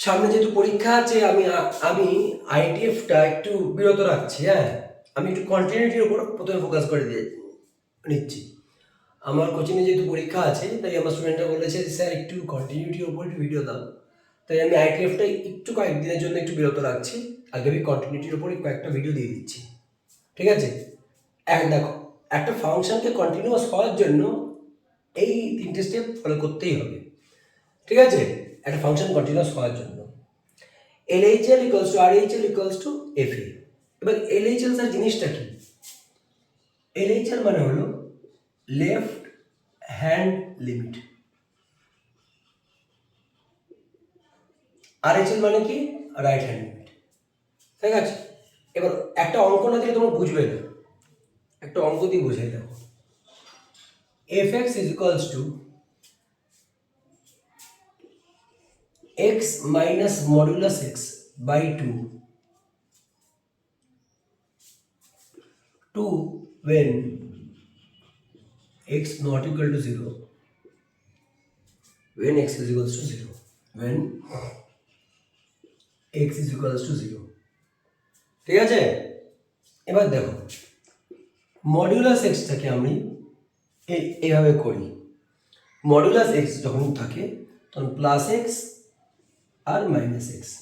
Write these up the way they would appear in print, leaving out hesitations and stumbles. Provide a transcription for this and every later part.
সামনে যেহেতু পরীক্ষা আছে আমি আইটিএফটা একটু বিরত রাখছি। হ্যাঁ, আমি একটু কন্টিনিউটির উপর প্রথমে ফোকাস করে নিচ্ছি। আমার কোচিংয়ে যেহেতু পরীক্ষা আছে তাই আমার স্টুডেন্টরা বলেছে স্যার একটু কন্টিনিউটির উপর একটু ভিডিও দাও। তাই আমি আইটিএফটা একটু কয়েকদিনের জন্য একটু বিরত রাখছি। আগামী কন্টিনিউটির উপর কয়েকটা ভিডিও দিয়ে দিচ্ছি। ঠিক আছে? দেখো, একটা ফাংশনকে কন্টিনিউয়াস হওয়ার জন্য এই 3টে স্টেপ ফলো করতেই হবে। ঠিক আছে? একটা ফাংশন কন্টিনিউয়াস হওয়ার জন্য LHL equals to RHL equals to FA। এবার LHL স্যার জিনিসটা কি? LHL মানে হলো লেফট হ্যান্ড লিমিট, RHL মানে কি? Right hand limit. ঠিক আছে? এবার একটা অঙ্ক না দিলে তোমরা বুঝবে না, একটা অঙ্ক দিয়ে বুঝিয়ে দেখো। fx is equals to x minus modulus x by 2 when x not equal to 0, when x is equals to 0, when x is equals to 0। ঠিক আছে? এবার দেখো, মডিউলাস এক্সটাকে আমি এইভাবে করি। মডিউলাস এক্স যখন থাকে তখন প্লাস এক্স আর মাইনাস এক্স।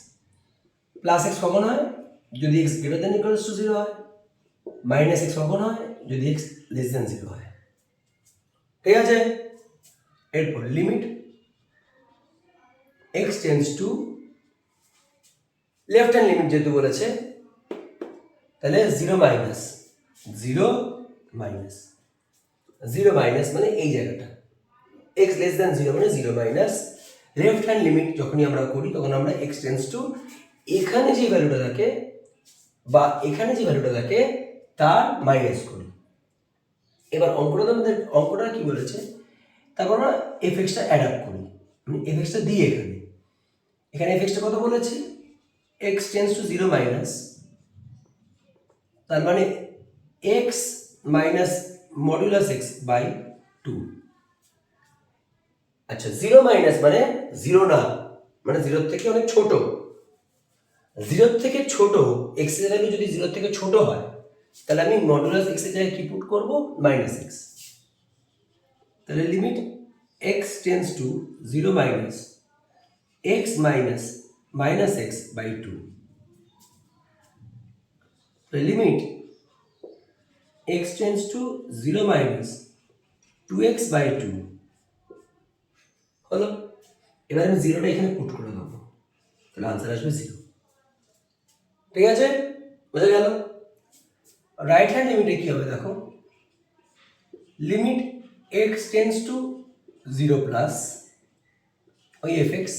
প্লাস এক্স কখন হয়? যদি x greater than equals to 0 হয়। মাইনাস এক্স কখন হয়? যদি এক্স লেস দেন 0 হয়। ঠিক আছে? এরপর limit x tends to left hand limit যেহেতু বলেছে তাহলে 0 মাইনাস 0 মাইনাস 0 মাইনাস মানে এই জায়গাটা, এক্স লেস দেন 0 মানে 0 মাইনাস লেফট হ্যান্ড লিমিট যখনই আমরা করি তখন আমরা এক্স টেন্স টু এখানে যে ভ্যালুটা থাকে বা এখানে যে ভ্যালুটা থাকে তার মাইনাস করি। এবার অঙ্কটা কি বলেছে? তারপর আমরা এফএক্সটা অ্যাড আপ করি, মানে এফএক্সটা দিই এখানে এফএক্সটা কত বলেছি? এক্স টেন্স টু 0 মাইনাস, তার মানে x minus modulus x by 2। আচ্ছা, 0 মাইনাস মানে 0 না, মানে 0 থেকে অনেক ছোট। 0 থেকে ছোট এক্স এর ভ্যালু যদি 0 থেকে ছোট হয় তাহলে আমি মডুলাস এক্স এর জায়গায় কি পুট করব? Minus x. তাহলে limit x tends to 0 minus x minus minus x by 2। তাহলে limit x tends to 0 minus 2x by 2 হলো। এবার আমি 0টা এখানে পুট করে দেবো, তাহলে আনসার আসবে 0। ঠিক আছে? বোঝা গেল? রাইট হ্যান্ড লিমিটে কি হবে দেখো, limit x tends to 0 plus ওই f x,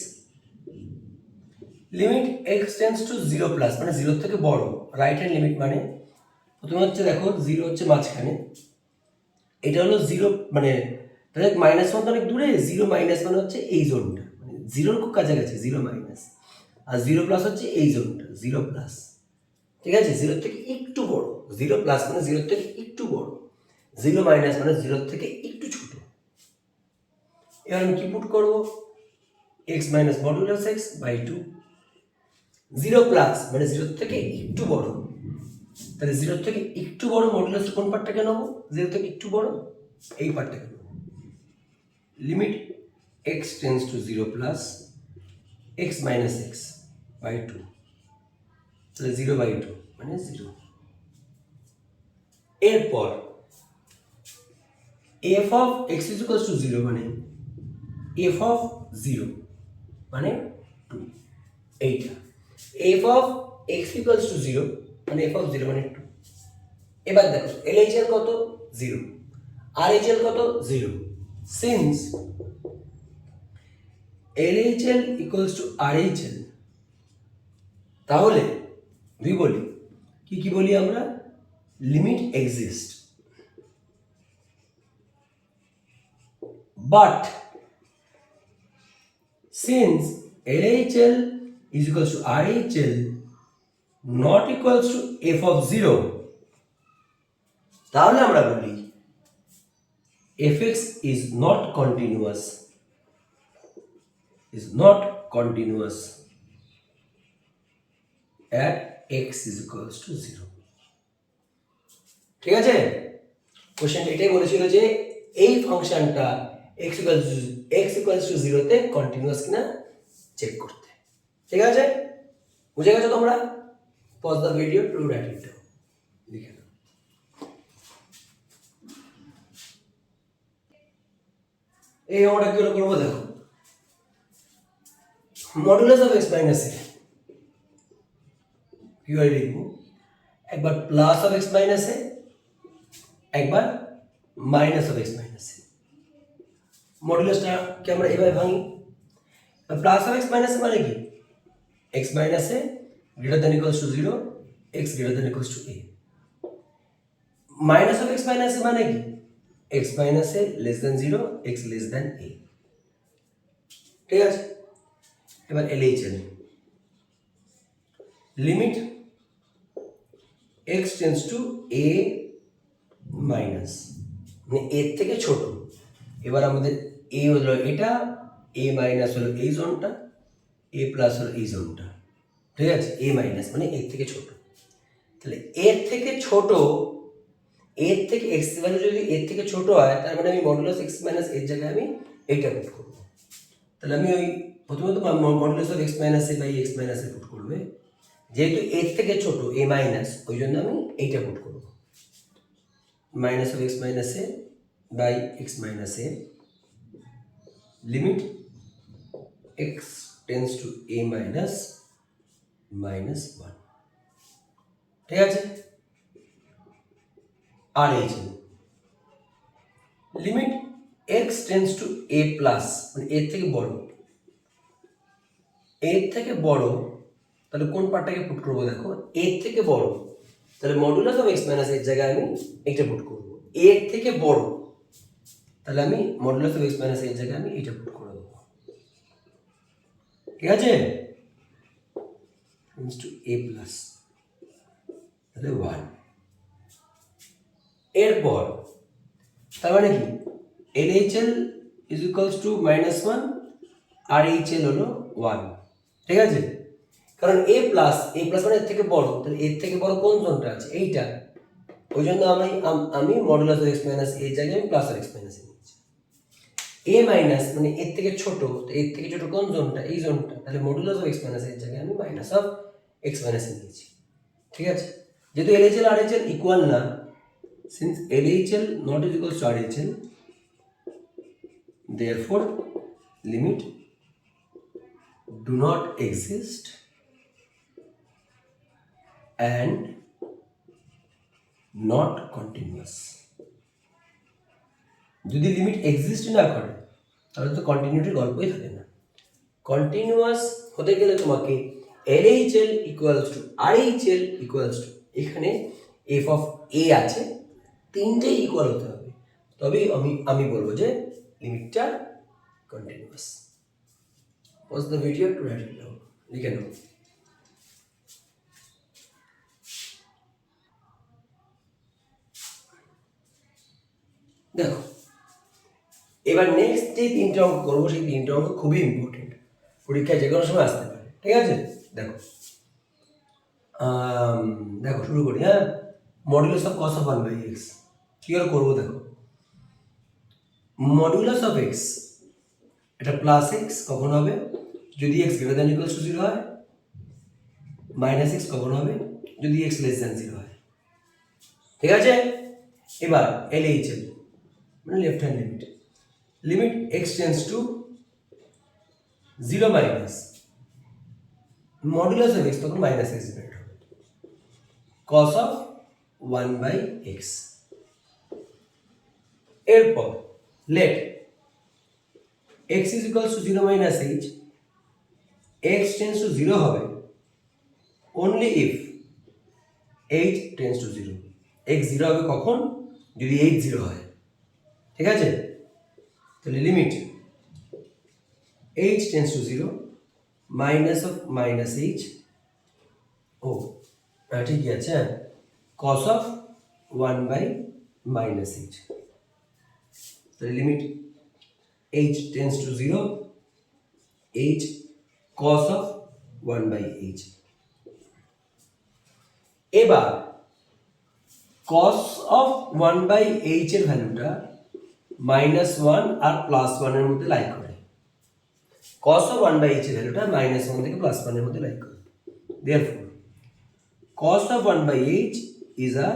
limit x tends to 0 plus মানে 0 থেকে বড়। রাইট হ্যান্ড লিমিট মানে প্রথমে হচ্ছে দেখো 0 হচ্ছে মাঝখানে, এটা হলো 0 মানে তাহলে মাইনাস ওয়ান তো অনেক দূরে, 0 মাইনাস মানে হচ্ছে এই জোনটা, মানে 0-র খুব কাছাকাছি 0 মাইনাস, আর 0 প্লাস হচ্ছে এই জোনটা 0 প্লাস। ঠিক আছে? 0 থেকে একটু বড়, 0 প্লাস মানে 0 থেকে একটু বড়, 0 মাইনাস মানে 0 থেকে একটু ছোট। এবার আমি কি পুট করবো? X minus modulus x by 2। 0 plus মানে 0 থেকে একটু বড়, তাহলে 0 থেকে একটু বড় মডুলাস কোন পার্টটাকে নেবো? 0 থেকে একটু বড় এই পার্টটাকে নেবো। Limit x tends to 0 plus x minus x by 2, তাহলে 0 বাই 2 মানে 0। এরপর f of x is equals to 0 মানে এফ অফ 0 মানে 2, এইটা f of x equals to 0 মানে এফ অফ 0 মানে 2। এবার দেখো এলএইচএল কত? 0, আরএইচএল কত? 0। Since LHL equals to RHL, তাহলে দুই বলি কি বলি আমরা? Limit exist, but since LHL is equals to RHL not equals to f of 0, তাহলে আমরা বলি fx is not continuous, is not continuous। At x is equals to 0। ঠিক আছে, কোশ্চেনটা এটাই বলেছিল যে এই ফাংশনটা এক্স ইকুয়ালস টু 0 তে কন্টিনিউয়াস কিনা চেক করতে। ঠিক আছে, বুঝে গেছো তোমরা? Pause the video to write it down, লিখে নাও। এই আমরা কি করবো দেখো, modulus of x minus a কি হয় লিখবো, একবার plus of x minus a, একবার minus of x minus a. মডুলাসটা কি আমরা এভাবে ভাঙি, plus of x minus a মানে কি, x minus a greater than equals to 0, x greater than equals to a. Minus of x minus a মানে কি, x minus a less than 0, x less than a. ঠিক আছে, এবার LHL limit x tends to a minus, মানে এর থেকে ছোট। এবার আমাদের এ হলো এটা, এ মাইনাস হলো এই জোনটা, এ প্লাস হলো এই জোনটা। ঠিক আছে, এ মাইনাস মানে এর থেকে ছোট। তাহলে এর থেকে ছোট, এর থেকে এক্স ভ্যালু যদি এর থেকে ছোট হয়, তার মানে আমি মডুলাস এক্স মাইনাস এর জায়গায় আমি এইটা পুট করবো। তাহলে আমি ওই প্রথমত modulus of x minus a by x minus a put করবে, যেহেতু এর থেকে ছোট এ মাইনাস, ওই জন্য আমি এইটা পুট করবো, minus of x minus a by x minus a limit x tends to a minus minus 1। ঠিক আছে, আর এই limit x tends to a plus, মানে এর থেকে বড়, এর থেকে বড়। তাহলে কোন পার্টটাকে পুট করবো দেখো, এর থেকে বড়, তাহলে মডুলাস অফ এক্স মাইনাস এর জায়গায় আমি এটা পুট করবো। এর থেকে বড়, তাহলে আমি মডুলাস অফ এক্স মাইনাস এর জায়গায় আমি এটা পুট করে দেবো। ঠিক আছে, টেন্স টু এ প্লাস, তাহলে 1। এরপর তার মানে কি, LHL ইজ ইকুয়ালস টু -1 আর HL হলো 1। ঠিক আছে, কারণ এ প্লাস মানে এর থেকে বড়, তাহলে এর থেকে বড় কোন জোনটা আছে, এইটা। ওই জন্য আমি মডুলাস অফ এক্স মাইনাস এর জায়গায় আমি প্লাস অফ এক্স মাইনাস এ নিয়েছি। এ মাইনাস মানে এর থেকে ছোট, তো এর থেকে ছোট কোন জোনটা, এই জোনটা, তাহলে মডুলাস অফ এক্স মাইনাস এর জায়গায় আমি মাইনাস অফ এক্স মাইনাস এ নিয়েছি। ঠিক আছে, যেহেতু LHL আর HL ইকুয়াল না, since LHL not is equals to RHL, therefore limit do not exist and not continuous। যদি লিমিট এক্সিস্ট না করে তাহলে তো কন্টিনিউটির গল্পই থাকে না। কন্টিনিউয়াস হতে গেলে তোমাকে LHL equals to RHL equals to, এখানে এফ অফ এ আছে, তিনটেই ইকুয়াল হতে হবে, তবেই আমি বলবো যে লিমিটটা continuous. Pause the video to write it down, লিখে নাও। দেখো, এবার নেক্সট যে তিনটে অঙ্ক করবো, সেই তিনটে অঙ্ক খুবই ইম্পর্টেন্ট, পরীক্ষায় যে কোনো সময় আসতে পারে। ঠিক আছে, দেখো দেখো শুরু করি। হ্যাঁ, modulus of cos of 1/x কি করে করবো দেখো, মডুলাস অফ এক্স, এটা প্লাস এক্স কখন হবে, যদি x greater than equals to 0 হয়, মাইনাস এক্স কখন হবে, যদি এক্স লেস দ্যান 0 হয়। ঠিক আছে, এবার LHL মানে left hand limit, limit x tends to 0 minus modulus of x, তখন মাইনাস এক্স ডিপেন্ড হবে, cos অফ 1/x। এরপর late x is equals to 0 minus h, x tends to 0 হবে only if h tends to 0। x 0 হবে কখন, যদি h 0 হয়। ঠিক আছে, তাহলে limit h tends to 0 minus of minus h, ও ঠিকই আছে, cos অফ 1/-h, তাহলে limit h tends to 0, h cos of 1/h। এবার cos অফ 1/h এর ভ্যালুটা -1 আর +1 এর মধ্যে লাই করে। cos অফ 1/h এর ভ্যালুটা -1 থেকে +1 এর মধ্যে লাই করে। Therefore cos of 1/h is a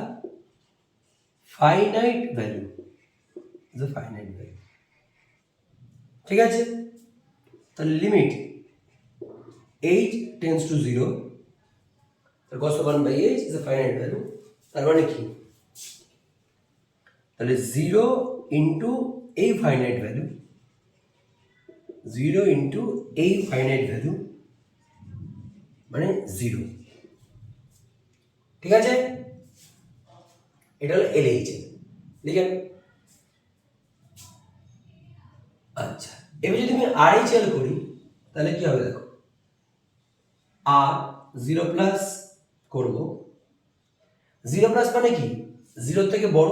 finite value. Is a finite value. ঠিক আছে, তাহলে limit h tends to 0, cos of 1/h is a finite value, তার মানে কি, তাহলে 0 ইন্টু এই ফাইনাইট ভ্যালু, 0 ইন্টু এই ফাইনাইট ভ্যালু মানে 0। ঠিক আছে, এটা হলো LHS লিখেন। আচ্ছা, এবার যদি আমি RHL করি তাহলে কি হবে দেখো, আর 0 প্লাস করব, 0 প্লাস মানে কি 0 থেকে বড়,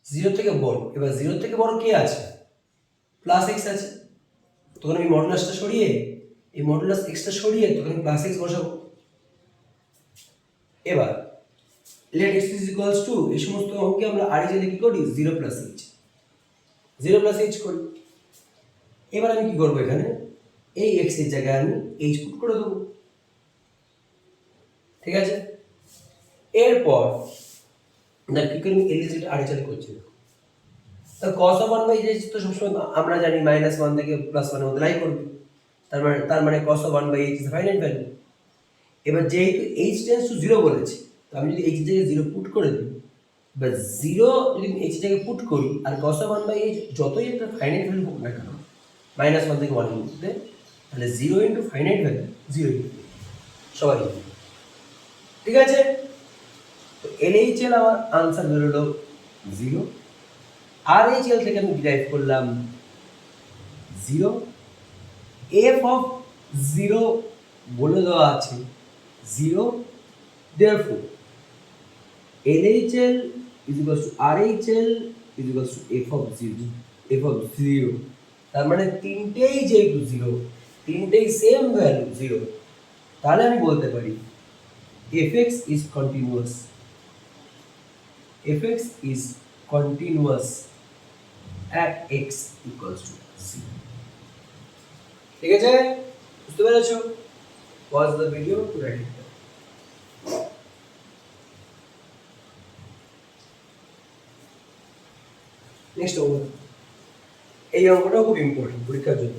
0 থেকে বড়। এবার 0 থেকে বড় কে আছে, প্লাস এক্স আছে, তখন আমি মডুলাসটা সরিয়ে, এই মডুলাস এক্সটা সরিয়ে তখন আমি প্লাস এক্স বসাবো। এবার let x is equals to, এই সমস্ত অঙ্কে আমরা RHL কি করি 0 প্লাস এইচ, 0 প্লাস এইচ করি। এবার আমি কি করবো, এখানে এই এক্স এর জায়গায় আমি এইচ পুট করে দেবো। ঠিক আছে, এরপর দেখ কি করি, LHS RHL করছি। তো cos অফ 1/h তো সবসময় আমরা জানি -1 থেকে +1 এর মধ্যে লাই করবে, তার মানে cos of 1/h is finite value. এবার যেহেতু h টেন্ডস টু 0 বলেছে, তো আমি যদি h এর জায়গায় 0 পুট করে দিই, বা 0 যদি h এর জায়গায় পুট করি, আর cos অফ 1/h যতই একটা ফাইনাইট ভ্যালু হোক না কেন, -1 থেকে 1 এর মধ্যে, তাহলে 0 ইন্টু ফাইনাইট ভ্যালু 0 সবাই। ঠিক আছে, তো LHL আমার আনসার বেরোলো 0, RHL থেকে আমি ডিরাইভ করলাম 0, f অফ 0 বলে দেওয়া আছে 0, therefore LHL is equals to RHL is equals to f of 0, f of 0, তার মানে তিনটেই যেহেতু 0, তিনটেই সেম ভ্যালু 0, তাহলে আমি বলতে পারি fx is continuous, fx is continuous at x equals to 0. ঠিক আছে, বুঝতে পেরেছো? Pause the video to write it down. Next অঙ্ক, এই অঙ্কটাও খুব ইম্পর্টেন্ট পরীক্ষার জন্য।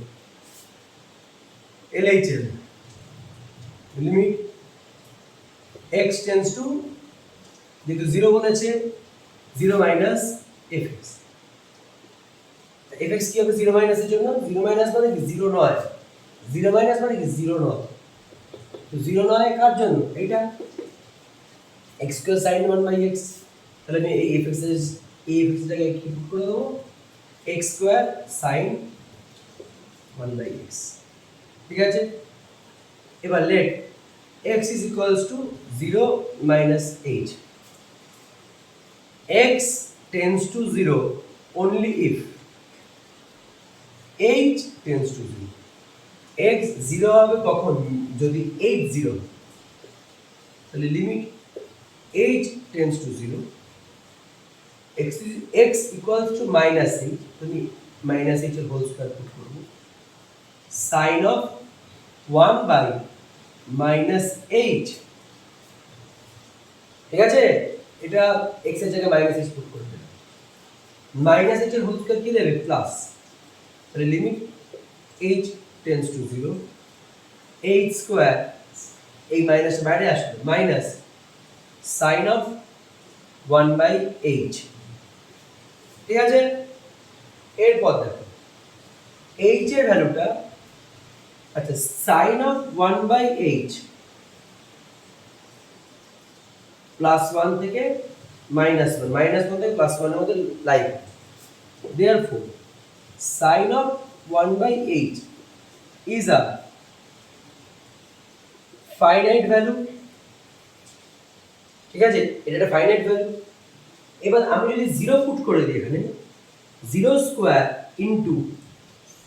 LHL limit x tends two, যেহেতু 0 বলেছে, 0 মাইনাস fx, fx কি হবে 0 মাইনাসের জন্য, 0 মাইনাস মানে কি 0 নয়, 0 মাইনাস মানে কি 0 নয়, তো 0 নয় কার জন্য, এইটা x স্কয়ার sin 1/x, তাহলে আমি এই fx এর জায়গায় কি পুট করে দেবো, x স্কয়ার sin 1/x। ঠিক আছে, এবার late x is equals to 0 minus h, x tends to 0 only if h tends to 0, x 0 হবে কখন, যদি h 0, তাহলে limit h tends to 0, x equals to minus h, তুমি minus h এর whole square put করব, sin of 1 by minus h। ঠিক আছে, এটা x এর জায়গায় মাইনাস h পুট করবে, মাইনাস h এর হোল স্কয়ার কি দেবে, প্লাস, তাহলে limit h tends to 0, h square, এই মাইনাস বাইরে আসবে, মাইনাস sin of 1/h। ঠিক আছে, এরপর দেখো h এর ভ্যালুটা, আচ্ছা sin of 1/h +1 থেকে -1, -1 থেকে +1 এর মধ্যে লাই, therefore sin of 1/h is a finite value। ঠিক আছে, এটা একটা ফাইনাইট ভ্যালু। এবার আমি যদি 0 পুট করে দিই এখানে, 0 square into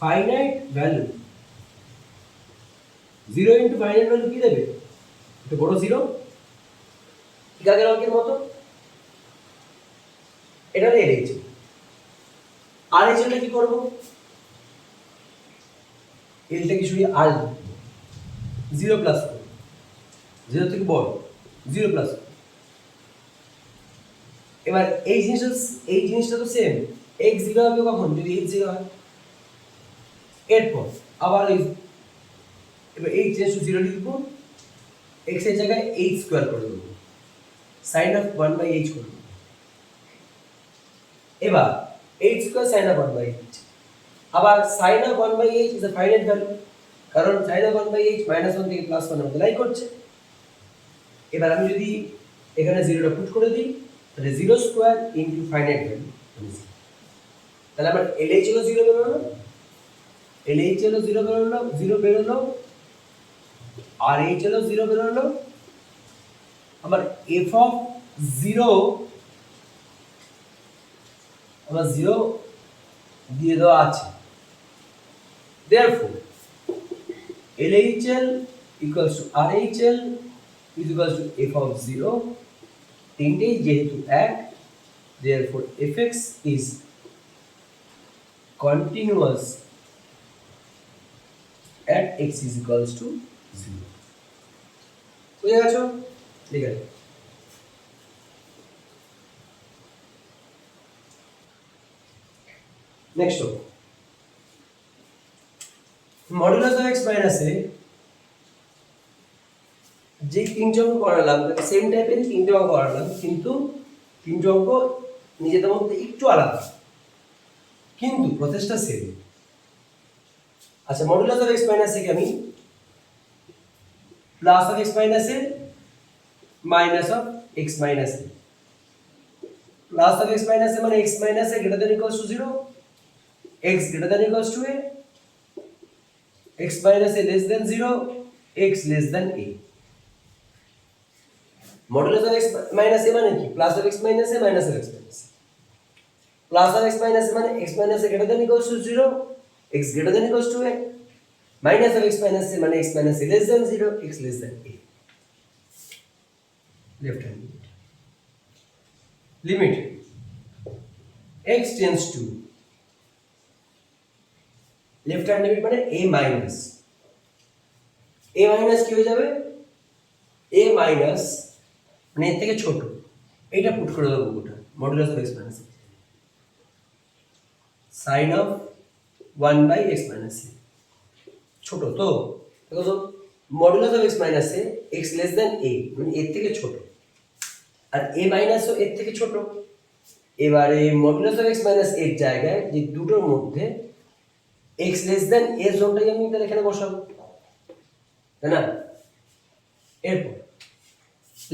finite value, 0 into finite value কি দেবে, এটা বড় 0, ঠিক আগের অঙ্কের মতো। এটা হলো এলএইচএল। আরএইচএলটা কি করব? এলটা কি শুধু আর 0 প্লাস 0 থেকে বড় 0 প্লাস। এবার এই জিনিসটা তো সেম, x 0 হবে কখন? যদি h 0 হয়। এরপর আবার এবার h টেন্ডস টু 0 লিখব, x এর জায়গায় h স্কয়ার করে দেব, sin of 1/h করব। এবার h square sin of 1/h, আবার sin of 1/h is a finite value, কারণ sin of 1/h -1 থেকে +1 এর লাই করছে। এবার আমি যদি এখানে 0টা পুট করে দিই, তাহলে 0 স্কয়ার ইনটু ফাইনাইট ভ্যালু, তাহলে আমার LH হলো 0 বেরোলো, LH হলো 0 বেরোলো, 0 বেরোলো, আর H হলো 0 বেরোলো। আমার f of 0 আমার 0 দিয়ে দেওয়া আছে। therefore LHL equals to RHL is equals to f of 0, তিনটেই যেহেতু এক, therefore fx is continuous at x is equals to 0। বুঝে গেছো? ঠিক আছে। Next modulus of x minus a, যে তিনটে অঙ্ক করালাম সেম টাইপের তিনটে অঙ্ক করালাম, কিন্তু তিনটে অঙ্ক নিজেদের মধ্যে একটু আলাদা, কিন্তু প্রসেসটা সেম। আচ্ছা, modulus of x minus a কে আমি plus of x minus a minus of x minus a, plus of x minus a মানে x minus a greater than equals to 0, x greater than equals two a, x minus a less than 0, x less than a। Modulus of x minus a মানে কি? Plus of x minus a minus of x minus a। Plus of x minus a মানে x minus a greater than equals to 0, x greater than equals to a, minus of x minus a মানে x minus a less than 0, x less than a। Left hand limit x tends to, left hand limit মানে a minus, a minus কি হয়ে যাবে? a minus মানে এর থেকে ছোট, এটা পুট করে দেবো ওটা modulus of x minus a, sin of 1/x minus a, ছোট তো দেখো তো, modulus of x minus a x less than a মানে এর থেকে ছোট, আর a মাইনাস ও এর থেকে ছোট। এবারে মডুলাস অফ x মাইনাস এর জায়গায় যে দুটোর মধ্যে x less than a জোনটাই আমি তাহলে এখানে বসাবো, তাই না? এরপর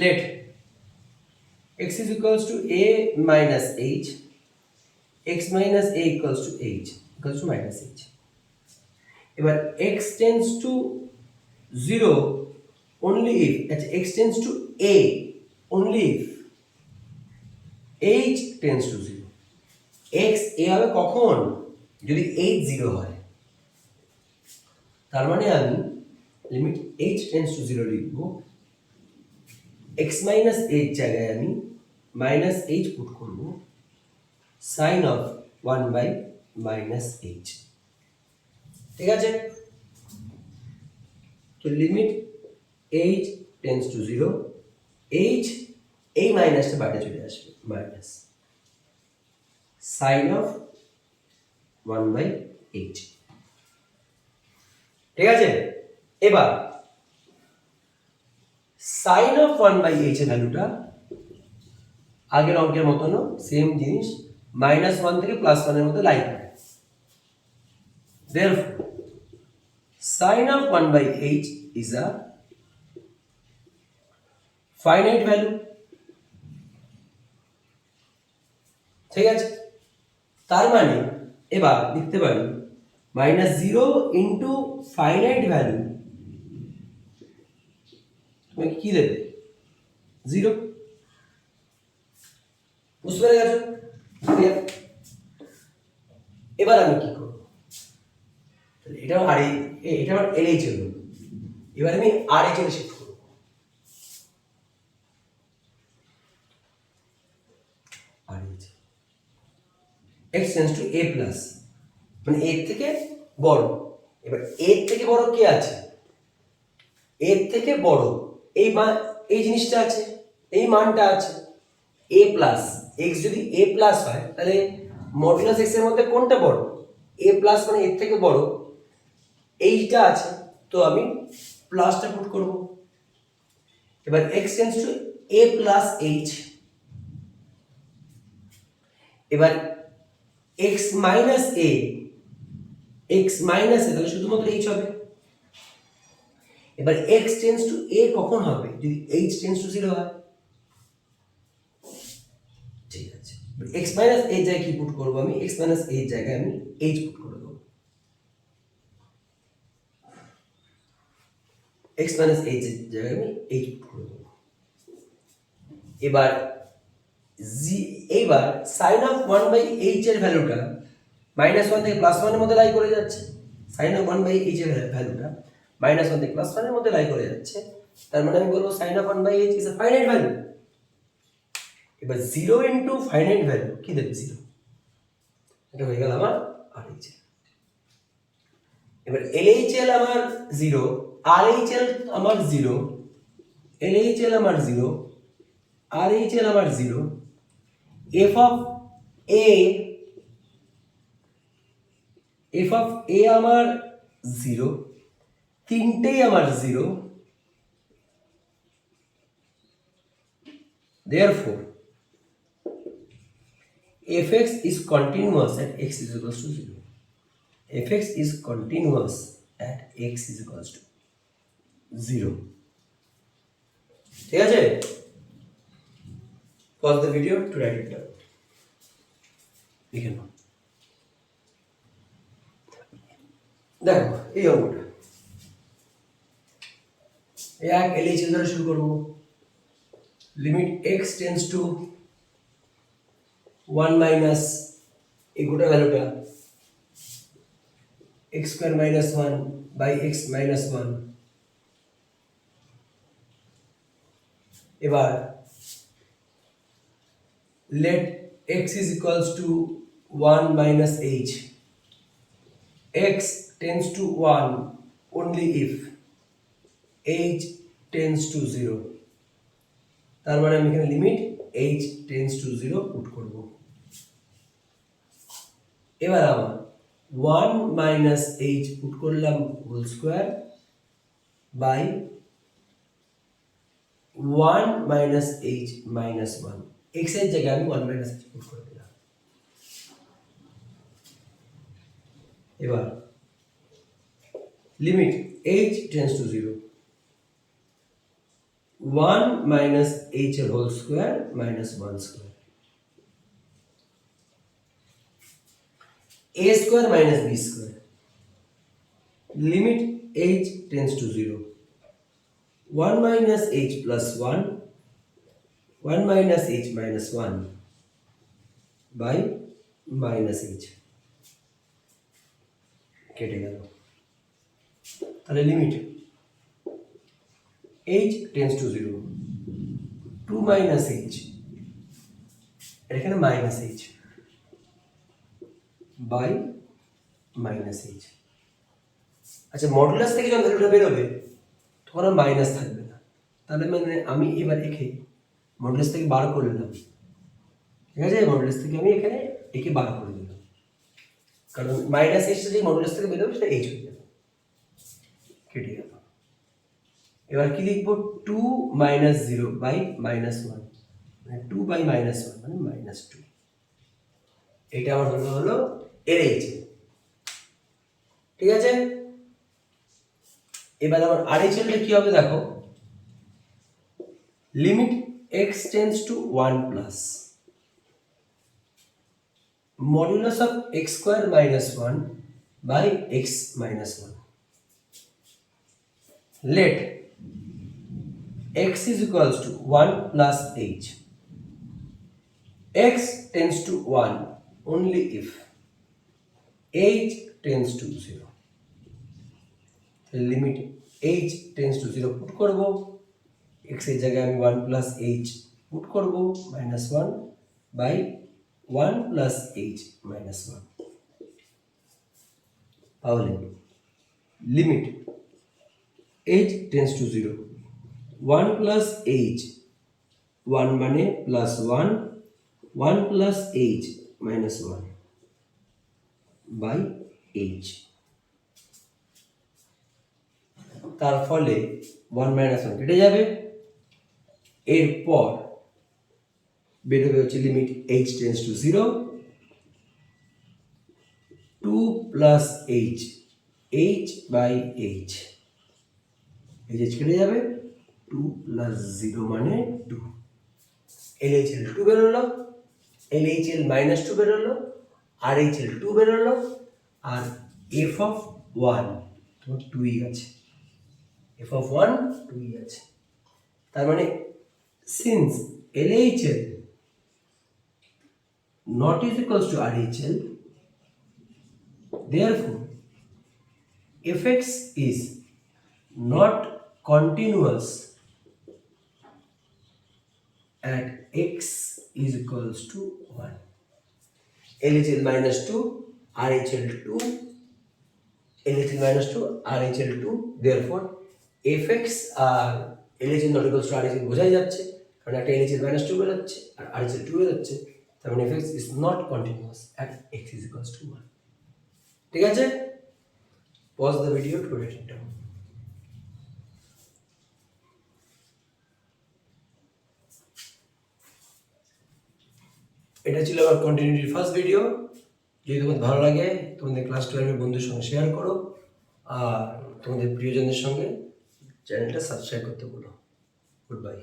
let x is equals to a minus h, x minus a equals to h equals to minus h। এবার x tends to 0 only if, আচ্ছা x tends to a only if h tends to 0, x a হবে কখন? যদি h 0 হয়। তার মানে আমি limit h tends to 0 লিখব, x minus h জায়গায় আমি মাইনাস h পুট করব, sin of 1/minus h। ঠিক আছে? তো limit h tends to 0, h এই মাইনাসটা বাইরে চলে আসবে, মাইনাস sin of 1/h। ঠিক আছে? এবার sin of 1/h এর ভ্যালুটা আগের অঙ্কের মতন সেম জিনিস, -1 থেকে +1 এর মধ্যে লাই করে। therefore sin of 1/h is a finite value। ঠিক আছে? তার মানে এবার লিখতে পারি -0 ইনটু ফাইনাইট ভ্যালু, তুমি কি দেবে? 0। বুঝতে পেরে গেছো? এবার আমি কি করব? তাহলে এটা আর এটা আমার এলএইচ হলো, এবার আমি আরএইচ এর শিফট করব। x tends two a plus, মানে এর থেকে বড়। এবার এর থেকে বড় কে আছে? এর থেকে বড় এই এই জিনিসটা আছে, এই মানটা আছে a প্লাস। x যদি a প্লাস হয় তাহলে মডুলাস x এর মধ্যে কোনটা বড়? a প্লাস মানে এর থেকে বড় এইটা আছে, তো আমি প্লাসটা পুট করব। এবার x tends two a plus h, এবার x minus a, x minus a তাহলে শুধুমাত্র h হবে। এবার x টেন্ডস টু a কখন হবে? যদি h টেন্ডস টু 0 হয়। ঠিক আছে, x মাইনাস a জায়গায় কি পুট করব আমি? x মাইনাস a জায়গায় আমি h পুট করে দেব। x মাইনাস a জায়গায় আমি h পুট করে দেব। এবার এইবার sin অফ 1/h এর ভ্যালুটা -1 থেকে +1 এর মধ্যে লাই করে যাচ্ছে। sin অফ 1/h এর ভ্যালুটা -1 থেকে +1 এর মধ্যে লাই করে যাচ্ছে। তার মানে আমি বলবো sin of 1/h is a finite value. এবার 0 ইনটু ফাইনাইট ভ্যালু কি দেবে? 0। এটা হয়ে গেল আমার RHL। এবার LHL আমার 0, RHL আমার 0, LHL আমার 0, RHL আমার 0, f অফ a আমার 0, তিনটেই আমার 0। therefore fx is continuous at x is equals to 0. fx is continuous at x is equals to 0. ঠিক আছে? pause the video to write it down. লিখে নাও। দেখো এই অঙ্কটা এক LHL ধরে শুরু করব। Limit x tends to 1 minus এই গোটা ভ্যালুটা x square minus 1 by x minus 1। এবার let x is equals to 1 minus h, x tends to 1 only if h tends to 0। তার মানে আমি এখানে limit h tends to 0 put করব। এবার আমার 1 মাইনাস h পুট করলাম whole square by 1 minus h minus 1। x এর জায়গায় আমি 1 মাইনাস h পুট করে দিলাম। এবার limit h tends to 0, 1 minus h whole square minus 1 square, a square minus b square, limit h tends to 0, 1 minus h plus 1, 1 minus h minus 1 by minus h কেটে গেল। তাহলে limit h tends to 0, 2 minus h, এখানে minus h by minus h। আচ্ছা, modulus থেকে যখন ভ্যালুটা বেরোবে তখন আর মাইনাস থাকবে না। তাহলে মানে আমি এবার একে মডুলাস থেকে বার করে নিলাম। ঠিক আছে, মডুলাস থেকে আমি এখানে একে বার করে দিলাম, কারণ মাইনাস h যদি মডুলাস থেকে বেরোবে সেটা h হয়ে যাবে। কেটে গেল। এবার কি লিখবো? 2 মাইনাস 0 বাই মাইনাস 1, মানে 2 বাই মাইনাস 1 মানে মাইনাস 2। এটা আমার হলো LHL। ঠিক আছে, এবার আমার RHL টা কি হবে দেখো। Limit x tends to 1 plus modulus of x square minus 1 by x minus 1। let x is equals to 1 plus h, x tends to 1 only if h tends to 0। Limit h tends to 0 put করব, x এর জায়গায় আমি 1 plus h put করব minus 1 by 1 plus h minus 1। তাহলে limit h tends to 0, 1 plus h, 1 মানে plus 1, 1 plus h minus 1 by h. তার ফলে 1 minus 1 কেটে যাবে। এরপর বেরোবে হচ্ছে limit h tends to 0, 2 plus h, h by h, h কেটে যাবে, 2 প্লাস 0 মানে 2। LHL 2 বেরোলো, LHL মাইনাস 2 বেরোলো, RHL 2 বেরোলো, আর f অফ 1 তোমার 2ই আছে, f অফ 1 2ই আছে। তার মানে since LHL not is equals to RHL, therefore fx is not continuous at x is equals to 1. LHL minus 2, RHL 2, LHL minus 2, RHL 2, therefore fx আর LHL not equals to RHL বোঝাই যাচ্ছে, কারণ একটা LHL minus 2 বেরোচ্ছে আর RHL 2 বেরোচ্ছে, তার মানে fx is not continuous at x is equals to 1. ঠিক আছে, pause the video to write it down. এটা ছিল আমার কন্টিনিউটির ফার্স্ট ভিডিও। যদি তোমাদের ভালো লাগে তোমাদের ক্লাস 12 বন্ধুদের সঙ্গে শেয়ার করো, আর তোমাদের প্রিয়জনদের সঙ্গে চ্যানেলটা সাবস্ক্রাইব করতে বলো। Good bye.